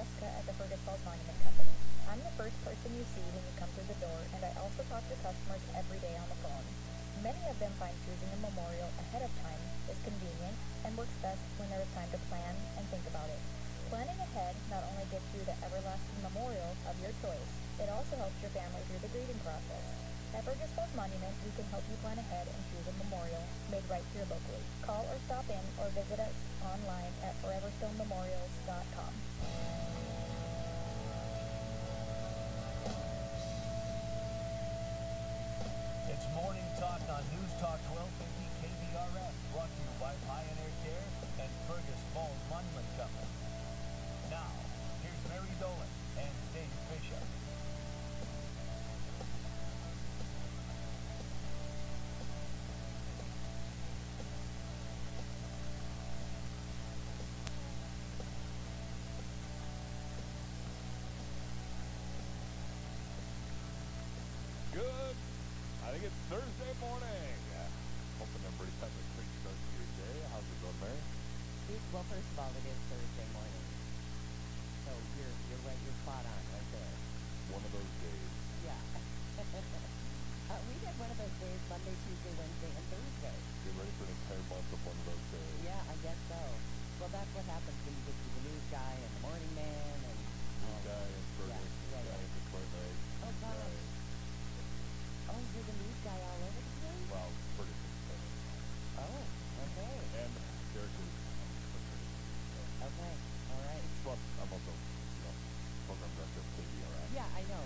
Jessica at the Fergus Falls Monument Company. I'm the first person you see when you come through the door, and I also talk to customers every day on the phone. Many of them find choosing a memorial ahead of time is convenient and works best when there is time to plan and think about it. Planning ahead not only gets you the everlasting memorial of your choice, it also helps your family through the grieving process. At Fergus Falls Monument, we can help you plan ahead and choose a memorial made right here locally. Call or stop in or visit us online at foreverstonememorials.com. It's Morning Talk on News Talk 1250 KBRF, brought to you by Pioneer Care and Fergus Falls Monument Company. Now, here's Mary Dolan and Dave Bishop. Good. I think it's Thursday morning. Hoping everybody's having a great start to your day. How's it going, Mary? Well, first of all, it is Thursday morning. So you're right, you're spot on right there. One of those days. Yeah. We had one of those days Monday, Tuesday, Wednesday, and Thursday. Get ready for an entire month of one of those days. Yeah, I guess so. Well, that's what happens when you get to the news guy and the morning man and News guy and Fergus, news guy in Detroit Lake. Oh, gosh. Oh, you're the news guy all over the place? Well, Fergus is Detroit. Oh, okay. And Derek is Okay, all right. Plus, I'm also, program director of KBRF. Yeah, I know.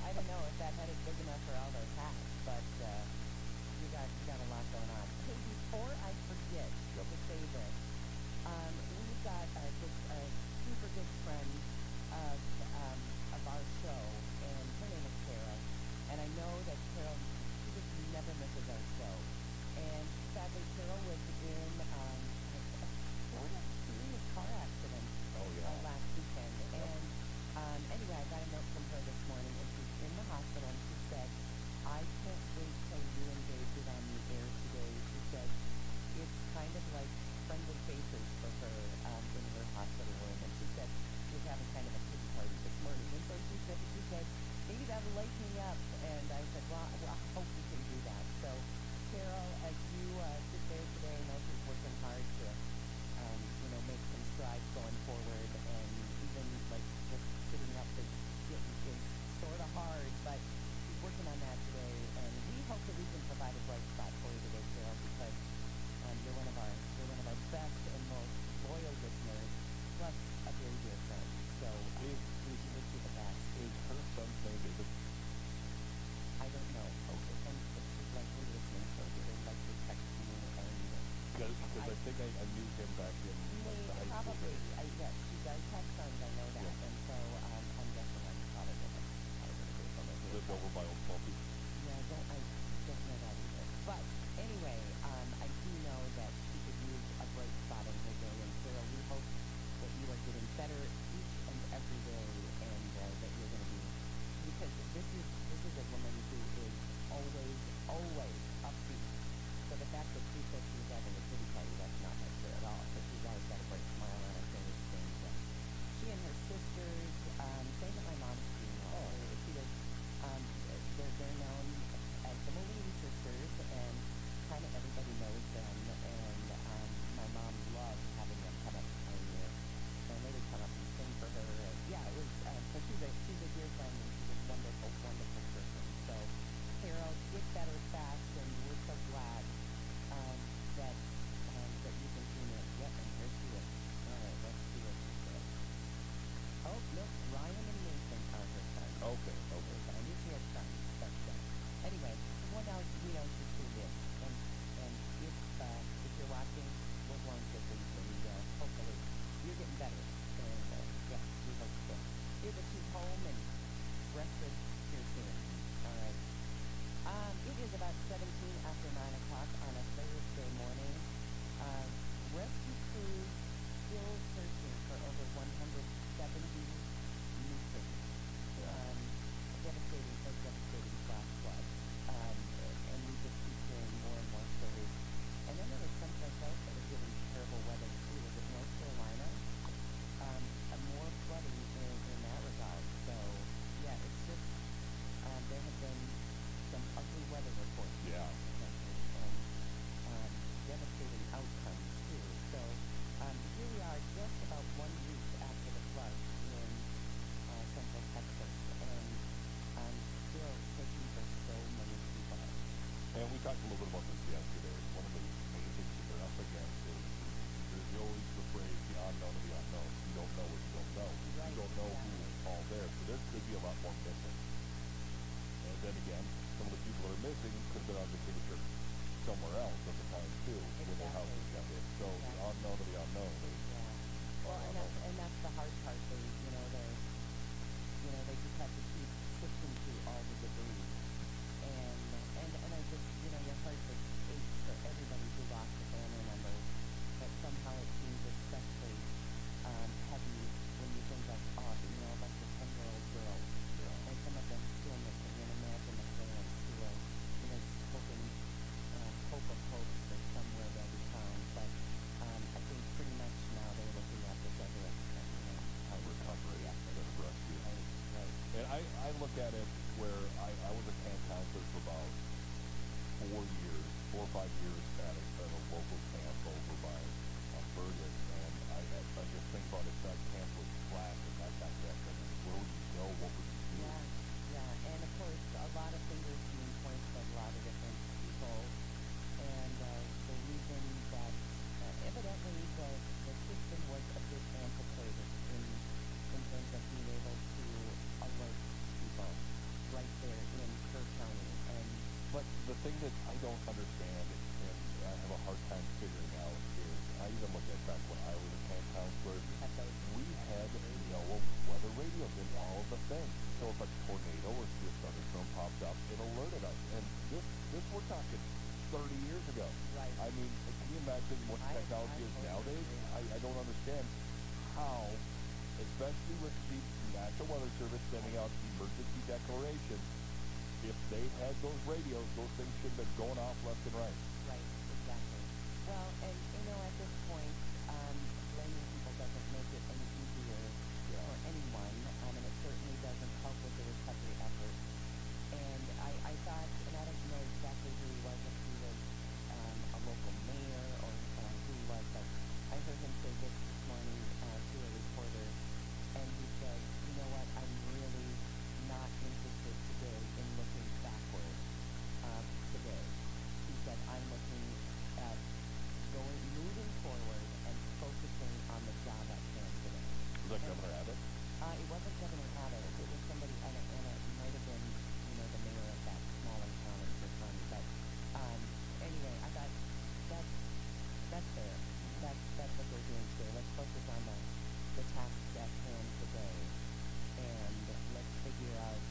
I don't know if that head is big enough for all those hats, but you got a lot going on. Hey, before I forget to say this, we've got just a super good friend of our show, and her name is Carol. And I know that Carol, she just never misses our show. And sadly, Carol was in a sort of serious car accident last weekend. And anyway, I got a note from her this morning, and she's in the hospital, and she said, I can't wait till you and Dave get on the air today. She said, it's kind of like friendly faces for her in her hospital room. And she said she was having kind of a pity party this morning. And so she said, maybe that'll light me up. And I said, well, I hope you can do that. So, Carol, as you sit there today, I know she's working hard to, make some strides going forward. And even, just sitting up is sort of hard. But she's working on that today. And we hope that we can provide a bright spot for you today, Carol, because you're one of our best and most loyal listeners, plus a very dear friend. So we wish you the best. Is her son's name David? I don't know. Okay. And she's likely listening, so she'll likely text me and... Because I think I knew him back in the high school probably. days. Yes, she does have sons, I know that. Yeah. And so I'm guessing I'm probably going to go on that. Lived over by Old Smoky. Yeah, I don't know that either. But anyway, I do know that she could use a bright spot in her day. And Carol, we hope that you are getting better each and every day, and that you're going to be, because this is a woman who is always upbeat. So the fact that she said she was having a pity party, that's not like her at all, because she's always got a bright smile on her face. And she and her sisters, same at my mom's funeral. She was, they're known as the Moline sisters, talked a little bit about this yesterday. One of the main things that they're up against is there's always the phrase the unknown of the unknown. You don't know what you don't know. Right, You don't know exactly. who's all there. So there could be a lot more missing. And then again, some of the people that are missing could have been on vacation somewhere else at the time too, when their houses got hit. So the unknown of the unknown is Yeah. Well, and that's the hard part. They just have to keep sifting through all the debris. And I just, your heart just aches for everybody who lost a family member. But somehow it seems especially heavy when you think of, about the 10-year-old girls. Yeah. And some of them still missing. And imagine the parents who are, hoping, hope of hopes that somewhere they'll be found. But I think pretty much now they're looking at this as a recovery instead of rescue. Right. And I look at it where I was a camp counselor for about 4 or 5 years at a local camp over by Burgess, and I just think about if that camp was flat and that got wrecked, I mean, where would you go? What would you do? Yeah. And of course, a lot of fingers being pointed at a lot of different people, and the reason that evidently the system was a bit antiquated in terms of being able to alert people right there in Kerr County. But the thing that I don't understand and I have a hard time figuring out is I even look at back when I was a camp counselor, we had weather radios and all of the things. So if a tornado or a thunderstorm popped up, it alerted us. And this we're talking 30 years ago. Right. I mean, can you imagine what technology is nowadays? I don't understand how, especially with the National Weather Service sending out emergency declarations, if they had those radios, those things should have been going off left and right. Right, exactly. Well, and at this point, blaming people doesn't make it any easier for anyone, and it certainly doesn't help with the recovery effort. And I thought, and I don't know exactly who he was, if he was a local mayor or who he was, but I heard him say this morning to a reporter, and he said, you know what, I'm really not interested today in looking backward today. He said, I'm looking at moving forward and focusing on the job at hand today. Was that Governor Abbott? It wasn't Governor Abbott. It was somebody, and it might have been, the mayor of that smaller town in Kerr County. But anyway, I thought that's fair. That's what they're doing today. Let's focus on the tasks at hand today, and let's figure out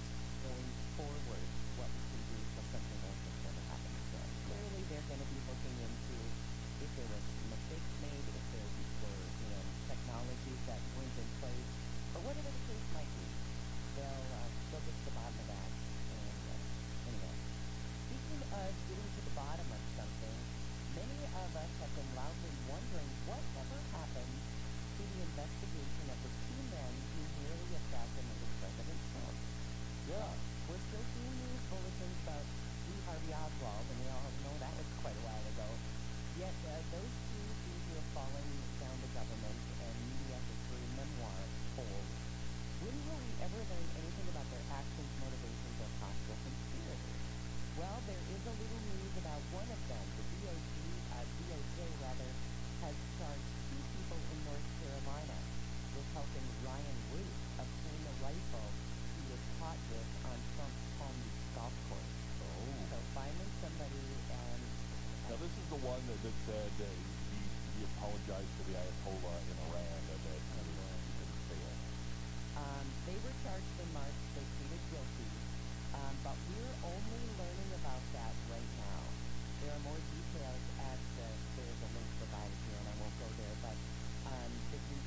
going forward what we can do so something else is going to happen again. Clearly, they're going to be looking into if there was mistakes made, if there were technologies that weren't in place, or whatever the case might be. They'll get to the bottom of that. And anyway, speaking of getting to the bottom of something, many of us have been loudly wondering whatever happened to the investigation of the two men who nearly assassinated President Trump. Yeah. We're still seeing news bulletins about Lee Harvey Oswald, and we all know that was quite a while ago. Yet those two seem to have fallen down the government and media history memoir holes. When will we ever learn anything about their actions, motivations, or possible conspirators? Well, there is a little news about one of them. The DOJ has charged two people in North Carolina with helping Ryan Root obtain a rifle he was caught with on Trump's Palm Beach golf course. Oh. So finally somebody... Now this is the one that said he apologized to the Ayatollah in Iran and that he didn't fail. They were charged in March. They pleaded guilty. But we're only learning about that right now. There are more details there's a link provided here, and I won't go there, but if we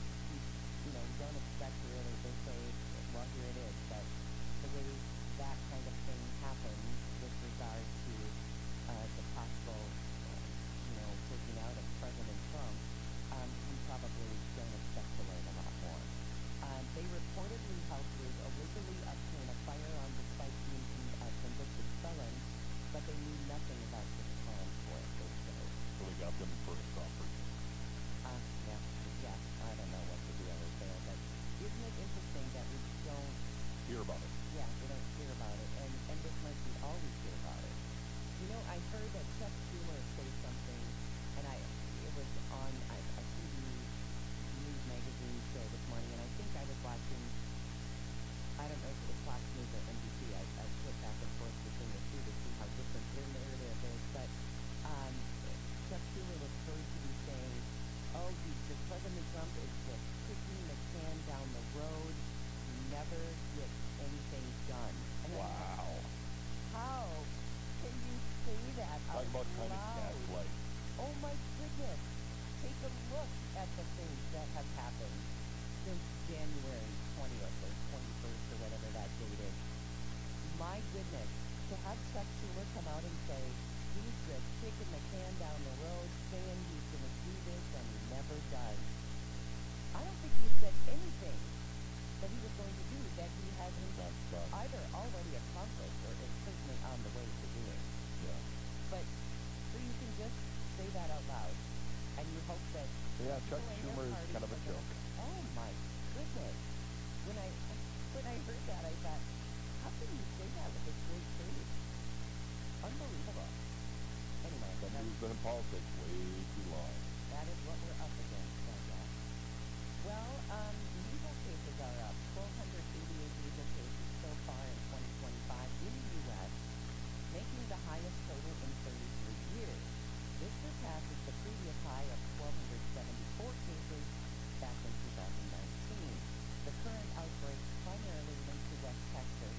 don't expect really, they say, well, here it is, but the way that kind of thing happens with regard to the possible, taking out of President Trump, we probably don't expect to learn a lot more. They reportedly helped Root illegally obtain a firearm despite being convicted felons, but they knew nothing about his plans for it. does. I don't think he said anything that he was going to do that he hasn't either already accomplished or is certainly on the way to doing. Yeah. But so you can just say that out loud, and you hope that Yeah, Chuck people in your Schumer is party kind of a are gonna- joke. Oh my goodness! When I heard that, I thought, how can you say that with a straight face? Unbelievable. Anyway, Somebody who's been in politics way too long. that is what we're up against, I guess. Well, measles cases are up. 1,288 measles cases so far in 2025 in the U.S., making the highest total in 33 years. This surpasses the previous high of 1,274 cases back in 2019. The current outbreak, primarily linked to West Texas,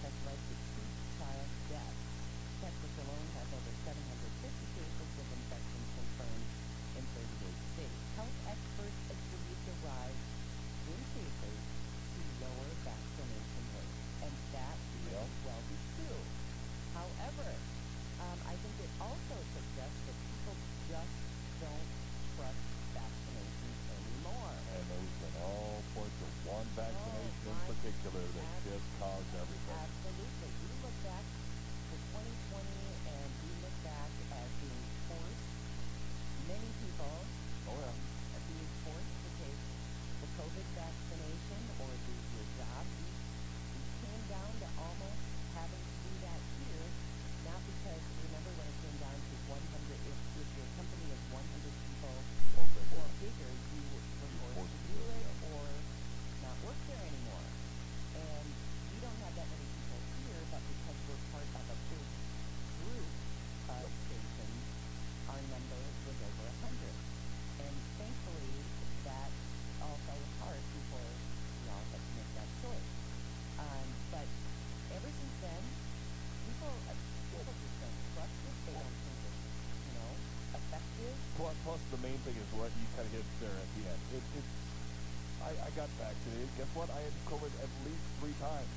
has led to 2 child deaths. Texas alone has over 750 cases of infections confirmed in 38 states. Health experts attribute the rise in cases to lower vaccination rates, and that may well be true. However, I think it also suggests that people just don't trust vaccinations anymore. And there's been all sorts of one vaccination in my particular that just caused everything. Absolutely. We look back to 2020 and we look back as being forced, many people Oh, yeah. are being forced to take the COVID vaccination or lose your job. We came down to almost having to do that here, not because, remember when it came down to 100, if your company is 100 people Or bigger. or bigger, you were forced to do it or not work there anymore. And we don't have that many people here, but because we're part of a big group of stations, our number was over 100. And thankfully, that all fell apart before we all had to make that choice. But ever since then, people just don't trust it. They don't think it's, effective. Plus, the main thing is what you kind of hit there at the end. I got vaccinated. Guess what? I had COVID at least 3 times.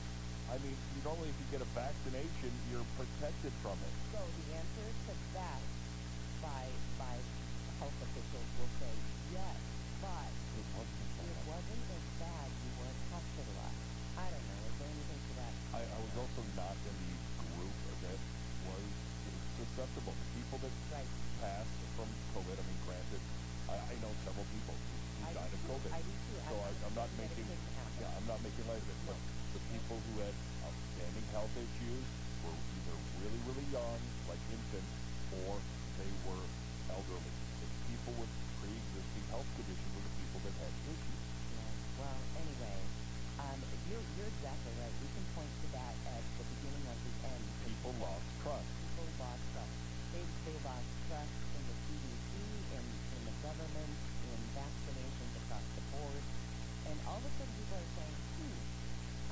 I mean, normally if you get a vaccination, you're protected from it. So the answer to that by health officials will say yes, but It wasn't as bad. You weren't hospitalized. I don't know. Is there anything to that? I was also not in the group that was susceptible. The people that Right. passed from COVID, I mean, granted, I know several people who I died do of too. COVID. I do too. So I'm not saying that it making, couldn't happen. yeah, I'm not making light of it. But the people who had outstanding health issues were either really, really young, like infants, or they were elderly. The people with pre-existing health conditions were the people that had issues. Yeah. Well, anyway, you're exactly right. We can point to that as the beginning of the end. People lost trust. People lost trust. They lost trust in the CDC, in the government, in vaccinations across the board. And all of a sudden people are saying,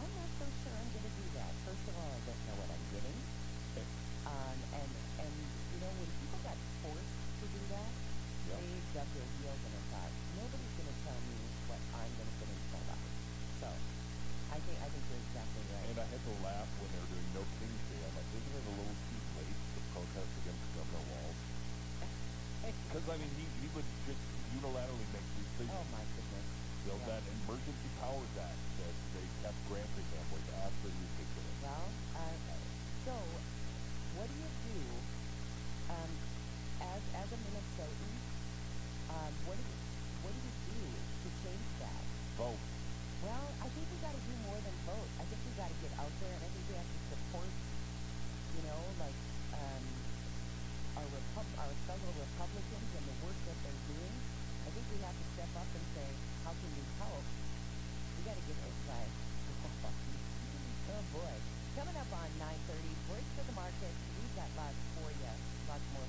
I'm not so sure I'm going to do that. First of all, I don't know what I'm getting. And when people got forced to do that, Yep. they dug their heels in and thought, nobody's going to tell me what I'm going to put in my body. So I think you're exactly right. And I had to laugh when they were doing No King's Day. I'm like, isn't it a little too late to protest against Governor Walz? Because, I mean, he would just unilaterally make these decisions. Oh my goodness. So that Emergency Powers Act that they kept granting him was absolutely ridiculous. Well, so what do you do as a Minnesotan? What do you do to change that? Vote. Well, I think we got to do more than vote. I think we got to get out there, and I think we have to support, like our fellow Republicans and the work that they're doing. I think we have to step up and say, how can we help? We got to get this guy. Oh boy. Coming up on 9:30, break for the market. We've got lots more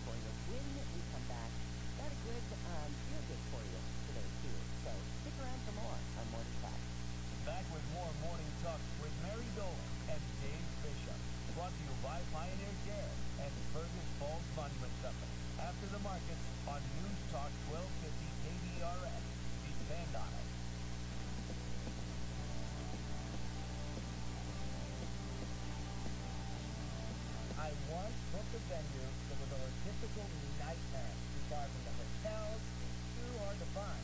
for you. When we come back, got a good feel good for you today too. So stick around for more on Morning Talk. Back with more Morning Talk with Mary Dolan and Dave Bishop. Brought to you by Pioneer Care and Fergus Falls Monument Company. After the markets on News Talk 1250 KBRF. Depend on it. I once booked a venue that was a logistical nightmare. Too far from the hotels, and too hard to find.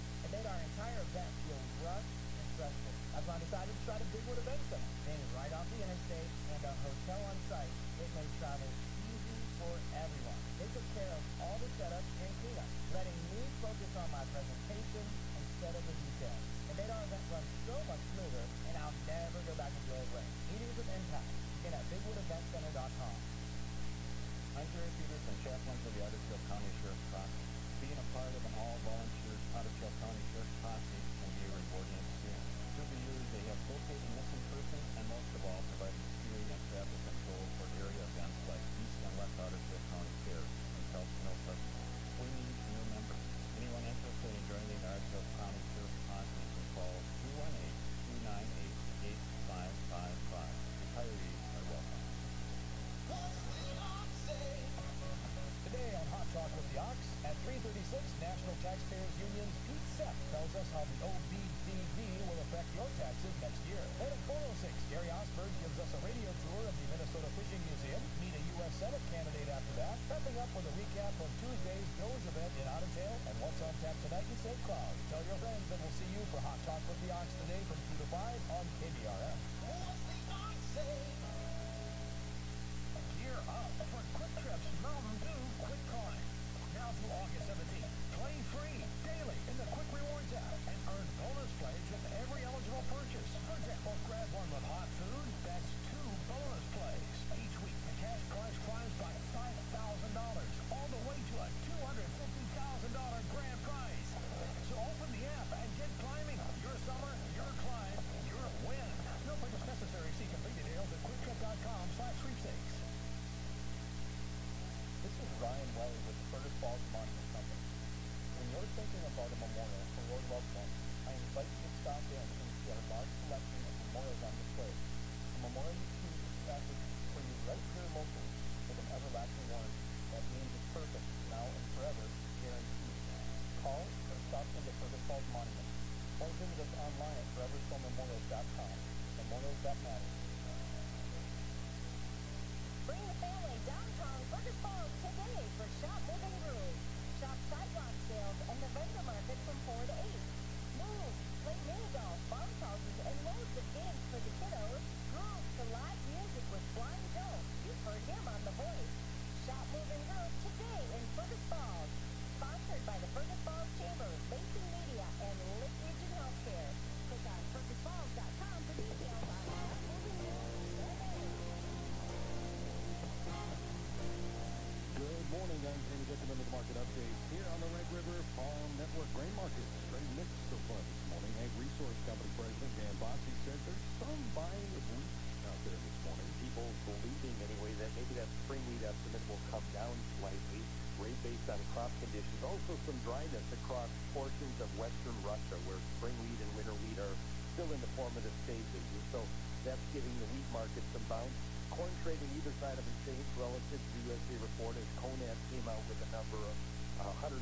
expensive next year. And at 4:06, Gary Osberg gives us a radio tour of the Minnesota Fishing Museum. Meet a U.S. Senate candidate after that. Wrapping up with a recap of Tuesday's Joe's event in Ottawa and what's on tap tonight in St. Cloud. Tell your friends, and we'll see you for Hot Talk with the Ox today from 2 to 5 on KBRF. What's the Ox say? Gear up for Quick Trip's Mountain Dew Quick Climb. Now through August 17th, play free daily in the Quick Rewards app and earn bonus plays with every eligible purchase. For example, grab one with hot food, that's 2 bonus plays. Each week, the cash prize climbs by $5,000, all the way to a $250,000 grand prize. So open the app and get climbing. Your summer, your climb, your win. No purchase necessary. See complete details at quicktrip.com/sweepstakes. This is Ryan Welly with the Fergus Falls Monument Company. When you're thinking about a memorial for your loved one, I invite you to stop in and see our large selection of memorials on display. A memorial you choose is crafted for you right here locally with an everlasting warranty. That means it's perfect, now and forever, guaranteed. Call or stop into Fergus Falls Monument, or visit us online at foreverstonmemorials.com. Memorials that matter. Bring the family downtown Fergus Falls today for Shop Moving Groove. Shop sidewalk sales and the vendor market from 4 to 8. Move, play mini golf, bounce houses, and loads of games for the kiddos. Groove to live music with Blind Joe. You've heard him on The Voice. Shop Moving Groove today in Fergus Falls. Sponsored by the Fergus Falls Chamber, Lacy Media, and Lake Region Healthcare. Click on fergusfalls.com for details on Shop Moving Groove today. Good morning, I'm Jamie Dickerman with the market update here on the Red River Farm Network Grain Market. Very mixed so far this morning. Ag Resource Company President Dan Bossy says there's some buying of wheat out there this morning. People believing anyway that maybe that spring wheat estimate will come down slightly, rate based on crop conditions. Also some dryness across portions of western Russia where spring wheat and winter wheat are still in the formative stages. And so that's giving the wheat market some bounce. Corn trading either side of it changed relative to the USA report as Conab came out with a number of 132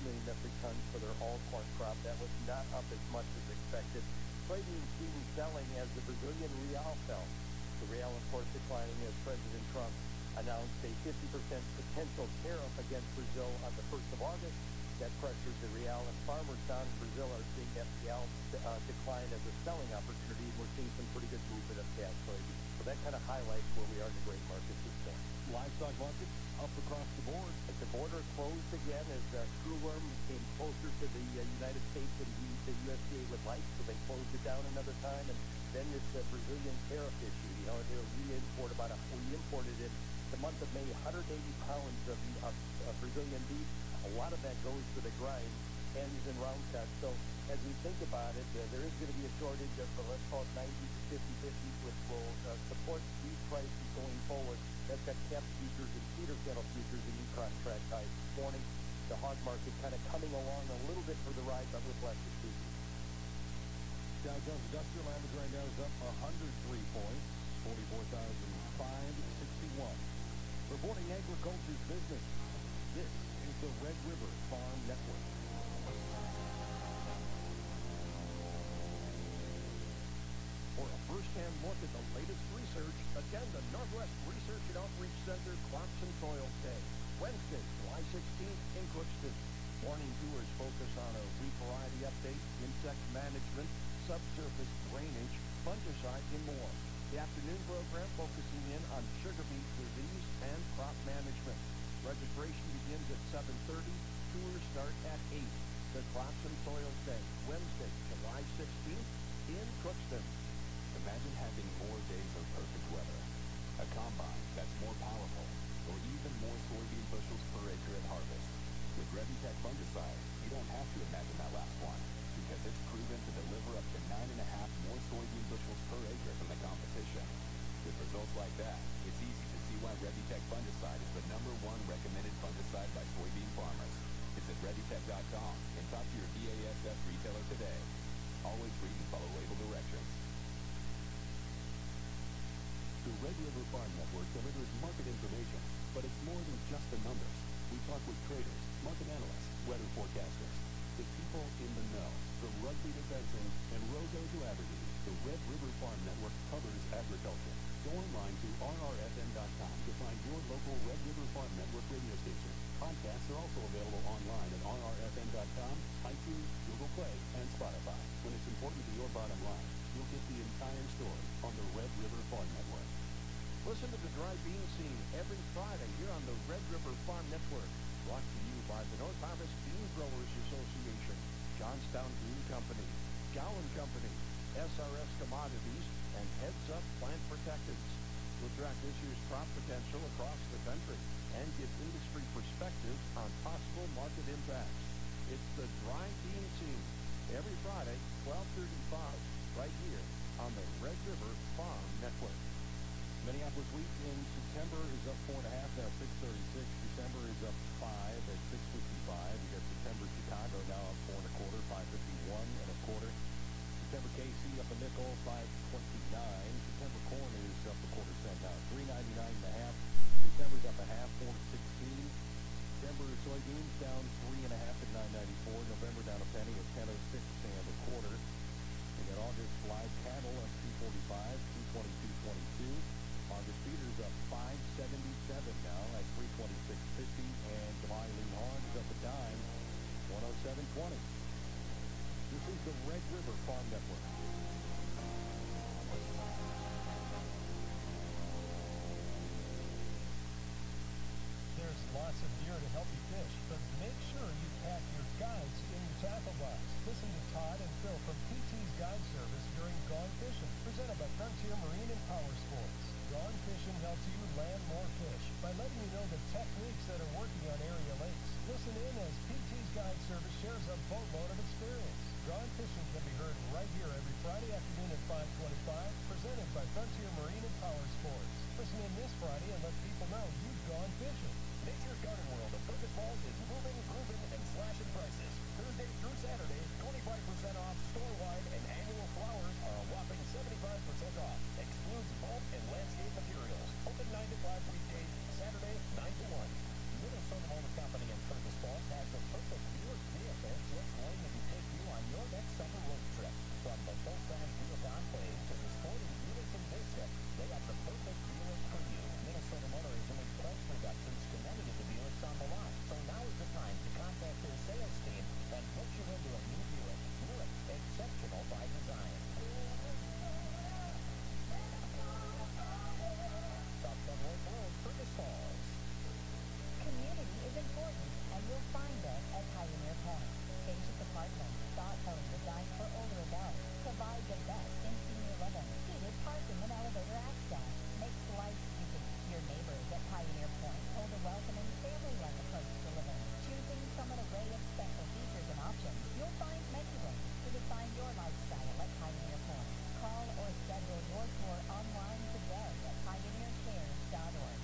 million metric tons for their all corn crop. That was not up as much as expected. Soybean Sweden selling as the Brazilian real fell. The real, of course, declining as President Trump announced a 50% potential tariff against Brazil on the 1st of August. That pressures the real, and farmers down in Brazil are seeing that real decline as a selling opportunity, and we're seeing some pretty good movement of cash soybeans. So that kind of highlights where we are in the grain market this morning. Livestock markets up across the board. As the border closed again, as screwworm came closer to the United States than the USDA would like, so they closed it down another time. And then this Brazilian tariff issue, we imported in the month of May 180 pounds of Brazilian beef. A lot of that goes to the grind, hens and round cuts. So as we think about it, there is going to be a shortage of, let's call it 90 to 50/50, which will support beef prices going forward. That's got calf futures and feeder cattle futures in new contract highs this morning. The hog market kind of coming along a little bit for the ride, but with less excuses. Dow Jones Industrial Average right now is up 103 points, 44,561. Reporting agriculture's business. This is the Red River Farm Network. For a first-hand look at the latest research, attend the Northwest Research and Outreach Center Crops and Soils Day, Wednesday, July 16th in Crookston. Morning tours focus on a wheat variety update, insect management, subsurface drainage, fungicide, and more. The afternoon program focusing in on sugar beet disease and crop management. Registration begins at 7:30. Tours start at 8. The Crops and Soils Day, Wednesday, July 16th in Crookston. Imagine having more days of perfect weather, a combine that's more powerful, or even more soybean bushels per acre at harvest. With Revitec fungicide, you don't have to imagine that last one, because it's proven to deliver up to 9.5 more soybean bushels per acre than the competition. With results like that, it's easy to see why Revitec fungicide is the #1 recommended fungicide by soybean farmers. Visit Revitec.com and talk to your BASF retailer today. Always read and follow label directions. The Red River Farm Network delivers market information, but it's more than just the numbers. We talk with traders, market analysts, weather forecasters, the people in the know, from Rugby to fencing and Roseau to Aberdeen. The Red River Farm Network covers agriculture. Go online to rrfm.com to find your local Red River Farm Network radio station. Podcasts are also available online at rrfm.com, iTunes, Google Play, and Spotify. When it's important to your bottom line, you'll get the entire story on the Red River Farm Network. Listen to the Dry Bean Scene every Friday here on the Red River Farm Network. Brought to you by the North Harvest Bean Growers Association, Johnstown Bean Company, Gowan Company, SRS Commodities, and Heads Up Plant Protectants. We'll track this year's crop potential across the country and give industry perspective on possible market impacts. It's the Dry Bean Scene every Friday, 12:35, right here on the Red River Farm Network. Minneapolis wheat in September is up 4.5, now 6.36. December is up 5 at 6.55. You got September Chicago now up 4.25, 5.51 1/4. September KC up a nickel, 5.29. September corn is up a quarter cent now, 3.99 1/2. December's up a half, 4.16. December soybeans down 3.5 at 9.94. November down a penny at 10.06 1/4. We got August live cattle up 2.45, 2.22.22. August feeders up 5.77 now at 3.26.50, and July lean hog is up a dime, 107.20. This is the Red River Farm Network. There's lots of gear to help you fish, but make sure you pack your guides in your tackle box. Listen to Todd and Phil from PT's Guide Service during Gone Fishing, presented by Frontier Marine and Power Sports. Gone Fishing helps you land more fish by letting you know the techniques that are working on area lakes. Listen in as PT's Guide Service shares a boatload of experience. Gone Fishing can be heard right here every Friday afternoon at 5:25, presented by Frontier Marine and Power Sports. Listen in this Friday and let people know you've gone fishing. Nature's Garden World of Fergus Falls is moving, grooving, and slashing prices. Thursday through Saturday, 25% off store-wide, and annual flowers are a whopping 75% off. Excludes bulk and landscape materials. Open 9 to 5 weekdays, Saturday 9 to 1. Minnesota Motor Company in Fergus Falls has the perfect Buick vehicle just waiting to take you on your next summer road trip. From the full-size Buick Enclave to the sporty Buick Envista, they have the perfect Buick for you. Minnesota Motor is doing price reductions to many of the Buicks on the lot, so now is the time to contact their sales team and get you into a new Buick. Buick, exceptional by design. South Fenway Road, Fergus Falls. Community is important, and you'll find us at Pioneer Point. Spacious apartments, thoughtfully designed for older adults, provide the best in senior living. Heated parking and elevator access makes life easy. Your neighbors at Pioneer Point hold a welcoming, family-like approach to living. Choosing from an array of special features and options, you'll find many ways to define your lifestyle at Pioneer Point. Call or schedule your tour online today at pioneercares.org.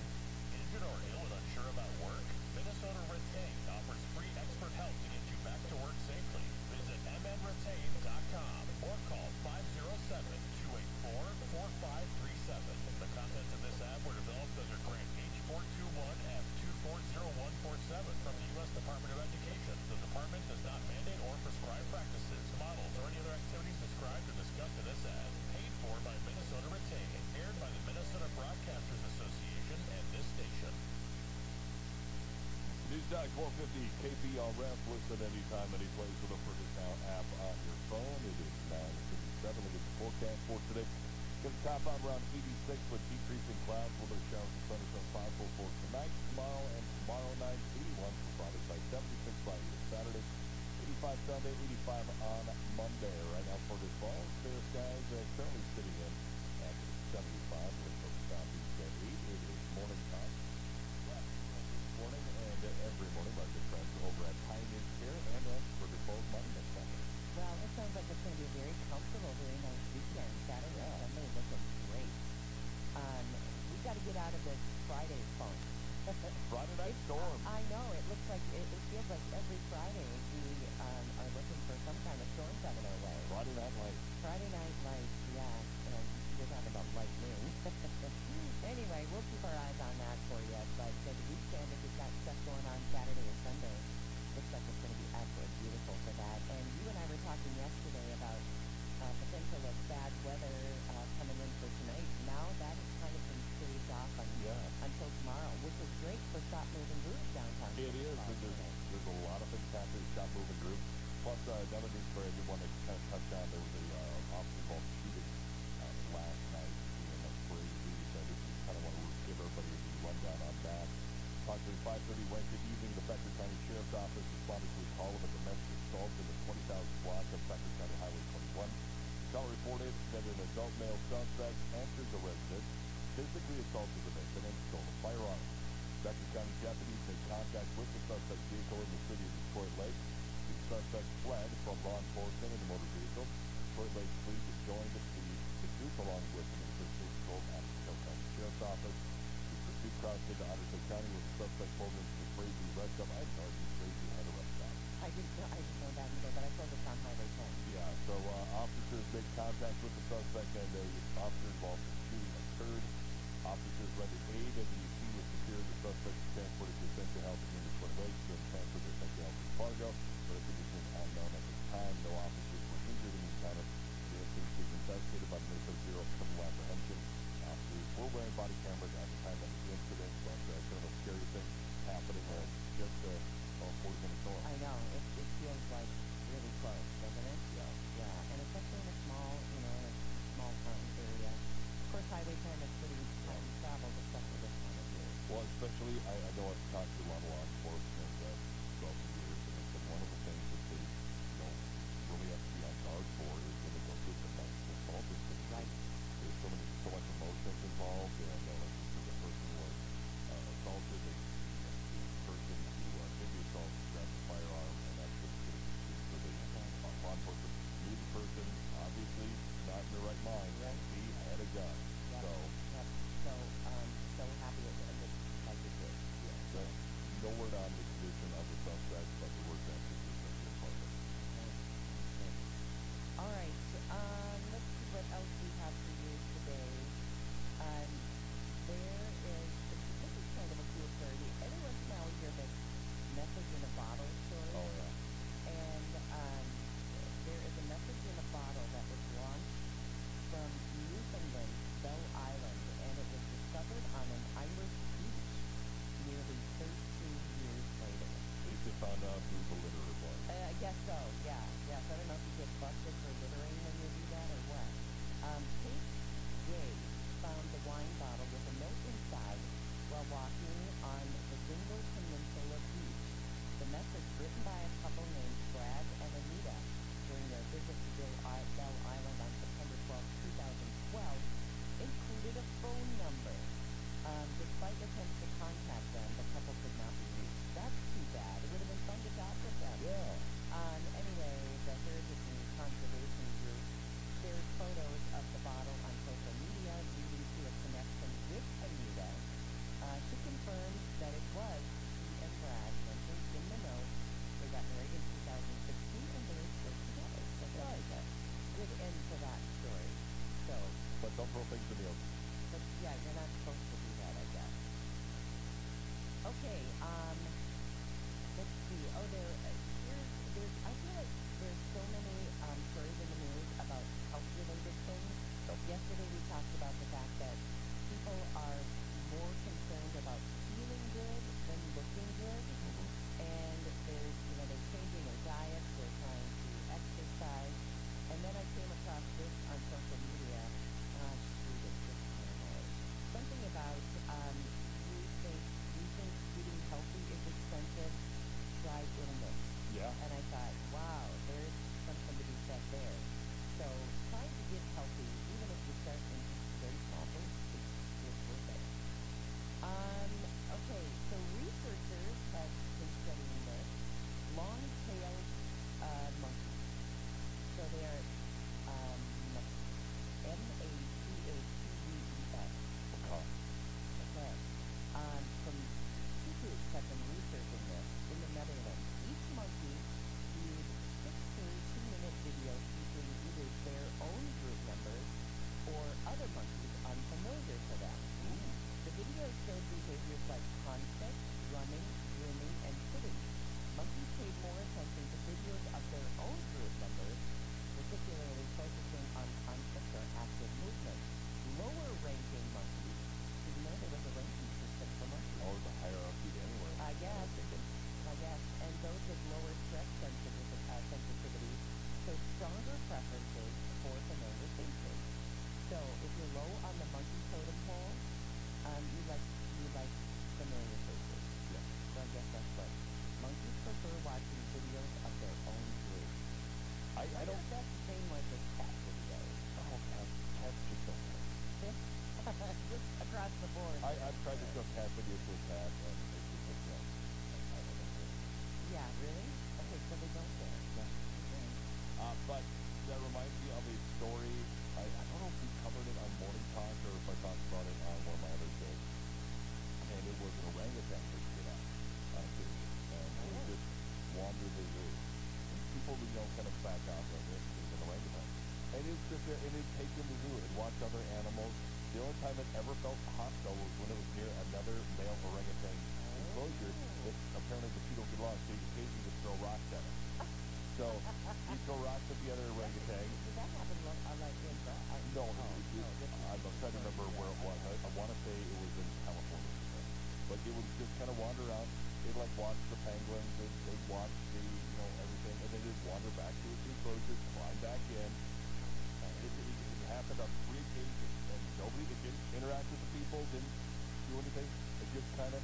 Injured or ill and unsure about work? Minnesota Retain offers free expert help to get you back to work safely. Visit mnretain.com or call 507-284-4537. The contents of this ad were developed under Grant H421F240147 from the U.S. Department of Education. The department does not mandate or prescribe practices, models, or any other activities described or discussed in this ad. Paid for by Minnesota Retain. Aired by the Minnesota Broadcasters Association and this station. News Talk 450 KBRF. Listen anytime, any place with a Fergus Now app on your phone. It is 9:57. Look at the forecast for today. Going to top out around 86 with decreasing clouds. Weather showers and thunderstorms possible for tonight, tomorrow, and tomorrow night. 81 for Friday, by 76 Friday to Saturday. 85 Sunday, 85 on Monday. Right now, Fergus Falls, clear skies currently sitting in at 75. Wind from southeast at 8. It is morning time. Morning and every morning by good friends over at Pioneer Care and at Fergus Falls Monument Company. Well, it sounds like it's going to be a very comfortable, very nice weekend. Saturday, Sunday, looking great. We've got to get out of this Friday funk. Friday night storm. I know. It looks like, it feels like every Friday we are looking for some kind of storm coming our way. Friday night light. Friday night lights, yeah. We're talking about lightning. Anyway, we'll keep our eyes on that for you. But the weekend, if you've got stuff going on Saturday and Sunday, looks like it's going to be absolutely beautiful for that. And you and I were talking yesterday about potential of bad weather another news story I did want to kind of touch on. There was a officer involved shooting last night in Brady, so I just kind of want to give everybody a rundown on that. Approximately 5:30 Wednesday evening, the Becker County Sheriff's Office responded to a call of a domestic assault in the 20,000 block of Becker County Highway 21. The call reported that an adult male suspect entered the residence, physically assaulted the victim, and stole a firearm. Becker County deputies made contact with the suspect's vehicle in the city of Detroit Lake. The suspect fled from law enforcement in the motor vehicle. Detroit Lake police had joined the pursuit along with him in the pursuit patrol at the Detroit County Sheriff's Office. The pursuit crossed into Ottawa County where the suspect pulled into the Frazee rest stop. I didn't know the Frazee had a rest stop. I didn't know that either, but I told it's on Highway 10. Yeah, so officers made contact with the suspect and a officer involved in the shooting occurred. Officers rendered aid and the scene was secured. The suspect was transported to Central Health in Detroit Lake, then transferred to Central Health in Fargo, but a condition unknown at the time. No officers were injured in the encounter. The incident was investigated by the Minnesota Bureau of Criminal Apprehension. Officers were wearing body cameras at the time of the incident, but kind of a scary thing happening just 40 minutes north. I know. It feels like really close, doesn't it? Yeah, and especially in a small, in a small town area. Of course, Highway 10 is pretty highly traveled, especially this time of year. Well, especially, I know I've talked to a lot of law enforcement throughout the years, and it's been one of the things that they, really have to be on guard for is when they go through domestic assault incidents. Right. There's so much emotions involved, and like the person was assaulted, the person who did the assault grabbed the firearm, and that's what's going to be used for the law enforcement. Knew the person, obviously not in their right mind, and he had a gun. Yep. So. Yep. So happy it ended like it did. Yeah. So, no word on the condition of the suspect, but the word transferred to the department. Okay. All right. Let's see what else we have for you today. This is kind of a cool story. Every once in a while we hear this message in a bottle story. Oh, yeah. And there is a message in a bottle that was launched from Newfoundland's Bell Island, and it was discovered on an Irish beach nearly 13 years later. At least they found out who the litterer was. I guess so, yeah. Yes, I don't know if you get busted for littering when you do that or what. Kate Gay found the wine bottle with a note inside while walking on the Dingle Peninsula Beach. The message, written by a couple named Brad and Anita during their visit to Bell Island on September 12, 2012, included a phone number. Despite attempts to contact them, the couple could not be reached. That's too bad. It would have been fun to talk with them. Yeah. Anyway, the Heritage and Conservation Group shared photos of the bottle on social media, leading to a connection with Anita. She confirmed that it was she and Brad mentioned in the note. They got married in 2016 and they're still together. So that's a good end to that story. So, But don't throw things in the ocean. but yeah, you're not supposed to do that, I guess. Okay, let's see. Oh, I feel like there's so many stories in the news about health-related things. Yesterday we talked about the fact that people are more concerned about feeling good than looking good. And they're changing their diets, they're trying to exercise. And then I came across this on social media. Shoot, it's just kind of hard. Something about you think eating healthy is expensive, try illness. Yeah. And I thought, wow, there's something to be said there. So trying to get healthy, even if you start in very small things, it's worth it. Okay, so researchers have been studying this. Long-tailed monkeys. So they are M-A-T-A-T-E-S. Okay. From two groups have been researching this in the Netherlands. Each monkey viewed 16 two-minute videos featuring either their own group members or other monkeys unfamiliar to them. The videos showed behaviors like conflict, running, grooming, and sitting. wander the zoo. And people, kind of back off of it, there's an orangutan. And he'd sit there and he'd take in the zoo and watch other animals. The only time it ever felt hostile was when it was near another male orangutan enclosure that apparently the two don't get along, so he occasionally would throw rocks at him. So he'd throw rocks at the other orangutan. Did that happen like in No, I'm trying to remember where it was. I want to say it was in California. But it would just kind of wander around. They'd watch the penguins, they'd watch the, everything, and then they'd wander back to its enclosure, climb back in. It happened on 3 occasions, and nobody, it didn't interact with the people, didn't do anything. It just kind of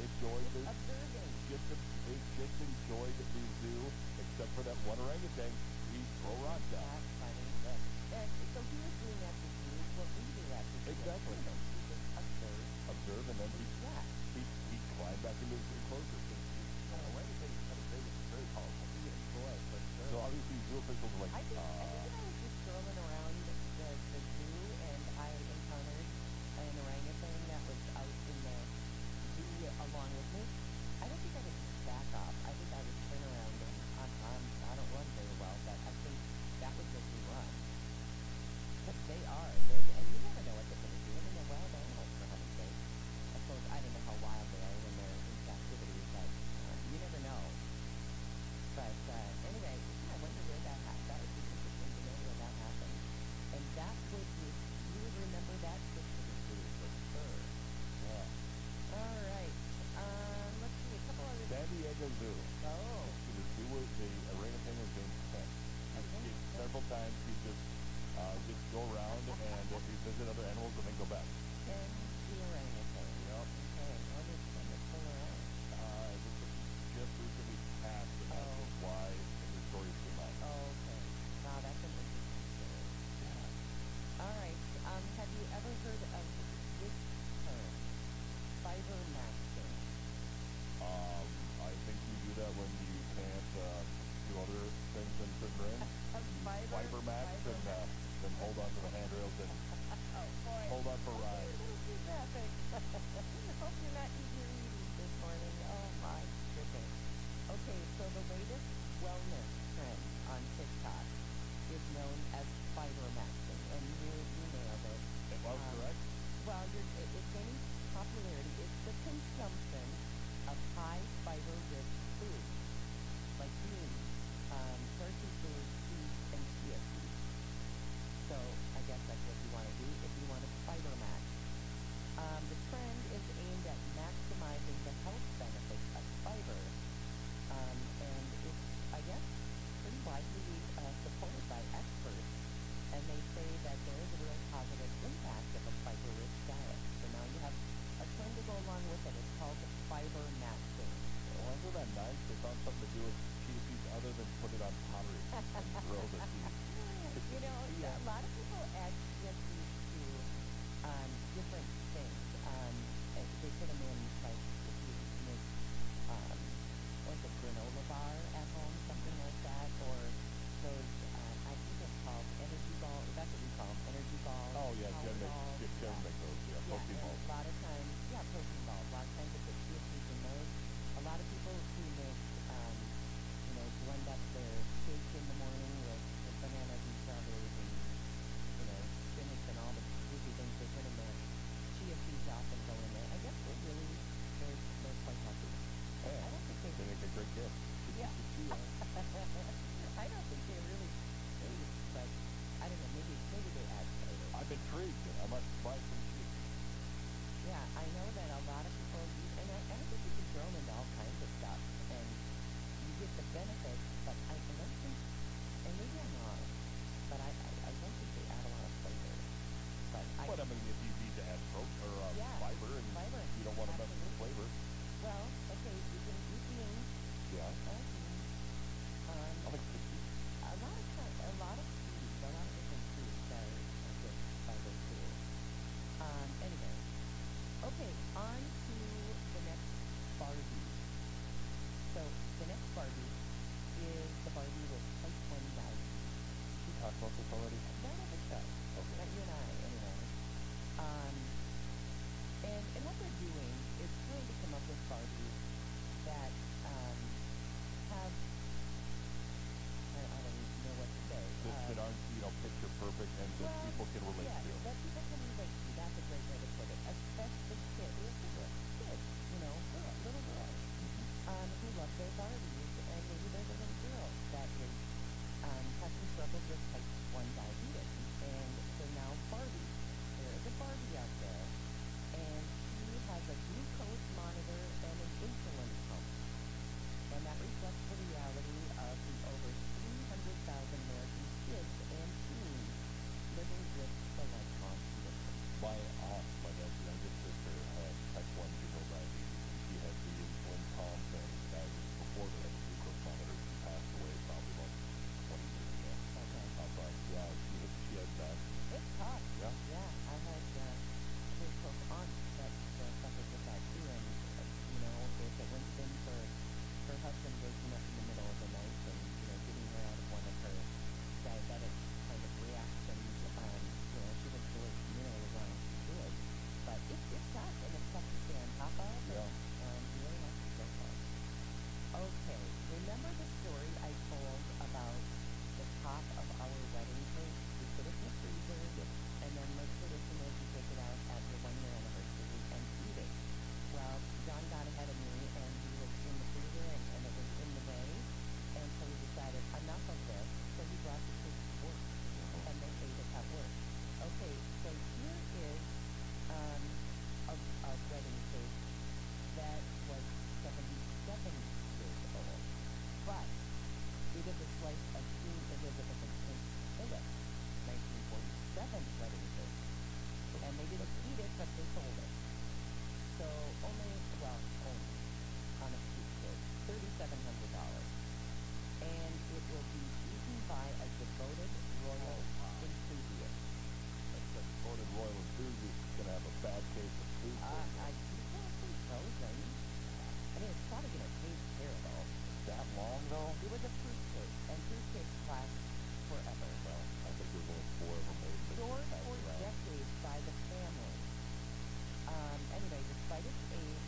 enjoyed the... observing. It just enjoyed the zoo, except for that one orangutan. He'd throw rocks at. That's funny. So he was doing that to zoo, what we do at the zoo. Exactly. He just Observe, and then he'd climb back into his enclosure. Orangutan is kind of big and very powerful. Boy, for sure. So obviously zoo officials are like, I think when I was just strolling around the zoo and I encountered an orangutan that was out in the zoo along with me, I don't think I would just back off. I think I would turn around and I don't run very well, but I think that would make me run. Because and you never know what they're going to do. I mean, they're wild animals, for heaven's sake. I suppose I don't know how wild they are when they're in captivity, but you never know. But anyway, I wonder where that happened. That would be interesting to know where that happened. And that would you would remember that trip to the zoo for sure. yeah. All right. Let's see a couple other. San Diego Zoo. Oh. The zoo was, the orangutan was named Ken. Several times he'd just go around and he'd visit other animals and then go back. Ken the orangutan. Yep. Okay. When is Ken still around? Just recently passed, and that was why the stories came out. Okay. Wow, that's an interesting story. Yeah. All right. Have you ever heard of this term, fiber maxing? I think you do that when you can't do other things in certain rooms. Fiber max and then hold on to the handrails and hold on for rides. A little too graphic. Hope you're not eating your Wheaties this morning. Oh my goodness. Okay, so the latest wellness trend on TikTok is known as fiber maxing, and you nailed it. It was correct. Well, it's gaining popularity. It's the consumption of high fiber-rich foods like beans, starchy foods, seeds, and chia seeds. So I guess that's what you want to do if you want to fiber max. The trend is aimed at maximizing the health benefits of fiber, and it's, I guess, pretty widely supported by experts. And they say that there is a real positive impact of a fiber-rich diet. So now you have a trend to go along with it. It's called fiber maxing. Well, isn't that nice? They found something to do with chia seeds other than put it on pottery and grill the seeds. A lot of people add chia seeds to different things. They put them in, like, if you make, like a granola bar at home, something like that, or those, I think it's called energy balls. That's what we call them, energy balls. Oh, yeah, power balls. Jen make those, protein and balls. a lot of times, protein balls. A lot of times they put chia seeds in those. A lot of people who make, blend up their shake in the morning with bananas and strawberries and, spinach and all the goofy things they put in there. Chia seeds often go in there. I guess they're quite healthy. Yeah, I don't think they make a great gift. Yeah. I don't think they really taste, but I don't know, maybe they add flavor. I'm intrigued. I must buy some chia seeds. Yeah, I know that a lot of people use, and I think you can throw them into all kinds of stuff, and you get the benefits, but I don't think, and maybe I'm wrong, but I don't think they add a lot of flavor. But I mean, if you need to add protein or fiber, and you don't want to mess with the flavor. Well, okay, you can eat beans. Yeah. Beans. I like cookies. A lot of seeds, a lot of different seeds are good fiber too. Anyway, okay, on to the next Barbie. So the next Barbie is the Barbie with type 1 diabetes. Did you talk about this already? Not on the show. Okay. Not you and I, anyway. And what they're doing is trying to come up with Barbies that have Discus, 1947 wedding cake. And they didn't eat it, but they sold it. So only on a cheapskate, $3,700. And it will be eaten by a devoted royal enthusiast. That devoted royal enthusiast is going to have a bad case of food poisoning. I can't say frozen. I mean, it's probably going to taste terrible. That long, though? It was a fruit cake, and fruit cakes last forever. Well, I think there's only 4 of them made. Stored for decades by the family. Anyway, despite its age,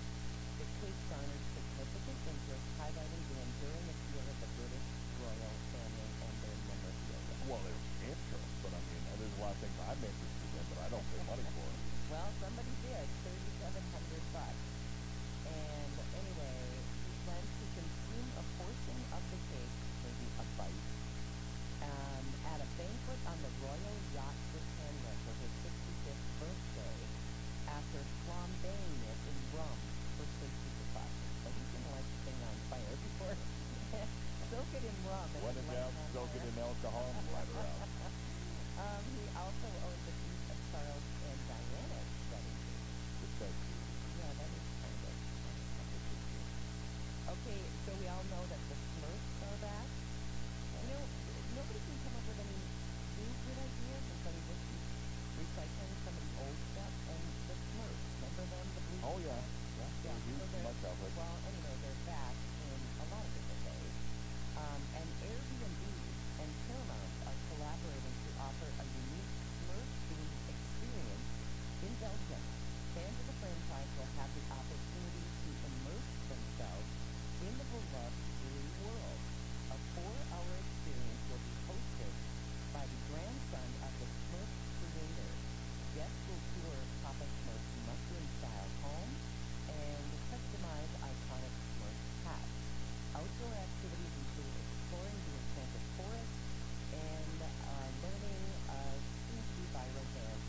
the cake garnered significant interest, highlighting the enduring appeal of the British royal family and their memorabilia. Well, there's interest, but I mean, there's a lot of things I'm interested in, but I don't pay money for it. Well, somebody did, $3,700. And anyway, he plans to consume a portion of the cake, maybe a bite, at a banquet on the Royal Yacht Britannia for his 65th birthday, after flambeing it in rum for safety precautions. So he's going to light the thing on fire before soak it in rum. And When in light doubt, on soak it fire. in alcohol and light her out. He also owns a piece of Charles and Diana's wedding cake. Just that Yeah, that is kind of interesting. Okay, so we all know that the Smurfs are back. You know, nobody can come up with any new good ideas, and so we just keep recycling some of the old stuff. And the Smurfs, remember them, the blue Oh, yeah. Smurfs? Yeah, Yeah, they use so much of it. well, anyway, they're back in a lot of different ways. And Airbnb and Paramount are collaborating to offer a unique Smurf-themed experience in Belgium. Fans of the franchise will have the opportunity to immerse themselves in the beloved blue world. A 4-hour experience will be hosted by the grandson of the Smurf creator. Guests will tour Papa Smurf's mushroom-style home and customize iconic Smurf hats. Outdoor activities include exploring the enchanted forest and learning a soon-to-be viral dance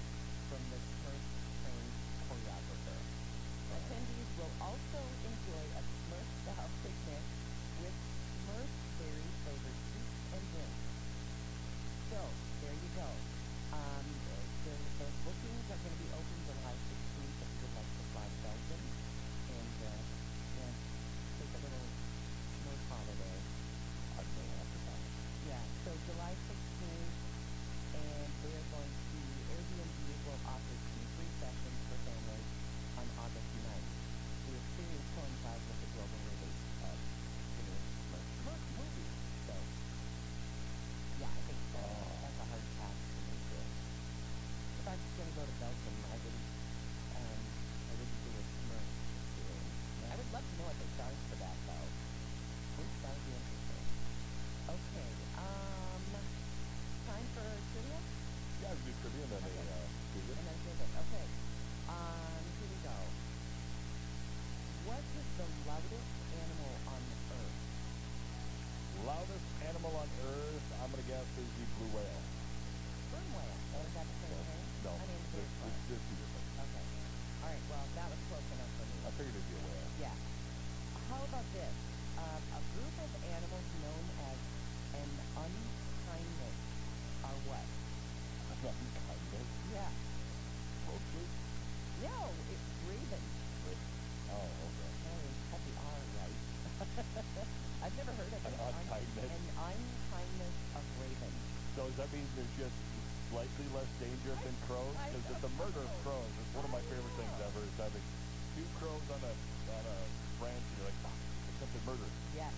from the Smurf-trained choreographer. Attendees will also enjoy a Smurf-style picnic with Smurf berry-flavored treats and drinks. So, there you go. The bookings are going to be open July 16th if you would like to fly to Belgium and take a little Smurf holiday. I may have to buy it. Yeah, so July 16th, and they're going to, Airbnb will offer 2 free sessions for families on August 9th. The experience coincides with the global release of the new Smurf movie. So, yeah, I think that's a hard task for me to. If I was going to go to Belgium, I wouldn't do a Smurf experience. I would love to know what they charge for that, though. I think that would be interesting. Okay, time for trivia? Yeah, I can do trivia and then Okay. quiz it. And then quiz it. Okay. Here we go. What is the loudest animal on Earth? Loudest animal on Earth, I'm going to guess, is the blue whale. Sperm whale. Oh, is that the same thing? No, I mean, there's 2 different. okay. All right. Well, that was close enough for me. I figured it'd be a whale. Yeah. How about this? A group of animals known as an unkindness are what? Unkindness? Yeah. Roaches? No, it's ravens. Oh, okay. Oh, you got the R right. I've never heard of it. An unkindness? An unkindness of ravens. So does that mean there's just slightly less dangerous than crows? I Because it's the don't murder of know. crows. It's one of my favorite things know. ever is having 2 crows on a branch and you're like, it's something murder. Yes.